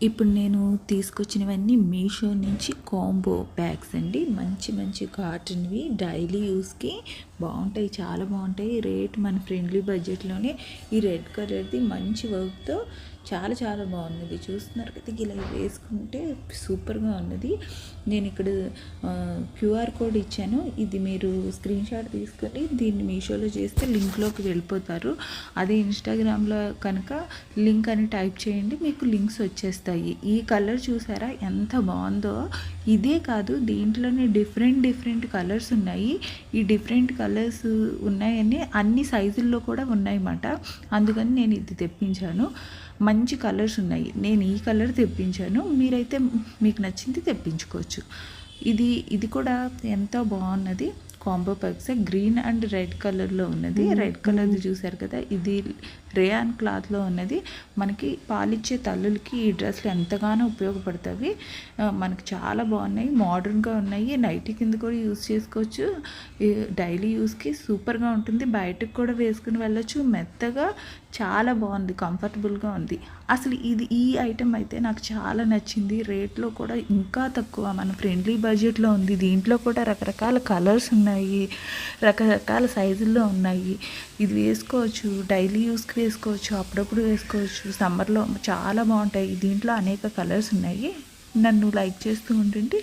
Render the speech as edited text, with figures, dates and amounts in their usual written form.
ఇప్పుడు నేను తీసుకొచ్చినవన్నీ మీషో నుంచి కాంబో ప్యాక్స్ అండి. మంచి మంచి కాటన్వి డైలీ యూస్కి బాగుంటాయి, చాలా బాగుంటాయి. రేట్ మన ఫ్రెండ్లీ బడ్జెట్లోనే. ఈ రెడ్ కలర్ది మంచి వర్క్తో చాలా చాలా బాగున్నది. చూస్తున్నారు కదా, ఇలా వేసుకుంటే సూపర్గా ఉన్నది. నేను ఇక్కడ క్యూఆర్ కోడ్ ఇచ్చాను, ఇది మీరు స్క్రీన్ షాట్ తీసుకొని దీన్ని మీషోలో చేస్తే లింక్లోకి వెళ్ళిపోతారు. అదే ఇన్స్టాగ్రామ్లో కనుక లింక్ అని టైప్ చేయండి, మీకు లింక్స్ వచ్చేస్తాయి. ఈ కలర్ చూసారా ఎంత బాగుందో. ఇదే కాదు, దీంట్లోనే డిఫరెంట్ కలర్స్ ఉన్నాయి. ఈ డిఫరెంట్ కలర్స్ ఉన్నాయని అన్ని సైజుల్లో కూడా ఉన్నాయన్నమాట. అందుకని నేను ఇది తెప్పించాను. మంచి కలర్స్ ఉన్నాయి. నేను ఈ కలర్ తెప్పించాను, మీరైతే మీకు నచ్చింది తెప్పించుకోవచ్చు. ఇది కూడా ఎంతో బాగున్నది. Combo packs green and red కలర్లో ఉన్నది. రెడ్ కలర్ది చూసారు కదా, ఇది రేయాన్ క్లాత్లో ఉన్నది. మనకి పాలిచ్చే తల్లులకి ఈ డ్రెస్లు ఎంతగానో ఉపయోగపడతాయి. మనకి చాలా బాగున్నాయి, మోడర్న్గా ఉన్నాయి. నైటీ కింద కూడా యూజ్ చేసుకోవచ్చు. డైలీ యూస్కి సూపర్గా ఉంటుంది. బయటకు కూడా వేసుకుని వెళ్ళచ్చు. మెత్తగా చాలా బాగుంది, కంఫర్టబుల్గా ఉంది. అసలు ఈ ఐటెం అయితే నాకు చాలా నచ్చింది. రేట్లో కూడా ఇంకా తక్కువ, మన ఫ్రెండ్లీ బడ్జెట్లో ఉంది. దీంట్లో కూడా రకరకాల కలర్స్ ఉన్నాయి, రకరకాల సైజుల్లో ఉన్నాయి. ఇది వేసుకోవచ్చు, డైలీ యూస్కి వేసుకోవచ్చు, అప్పుడప్పుడు వేసుకోవచ్చు. సమ్మర్లో చాలా బాగుంటాయి. దీంట్లో అనేక కలర్స్ ఉన్నాయి. నన్ను లైక్ చేస్తూ ఉండండి.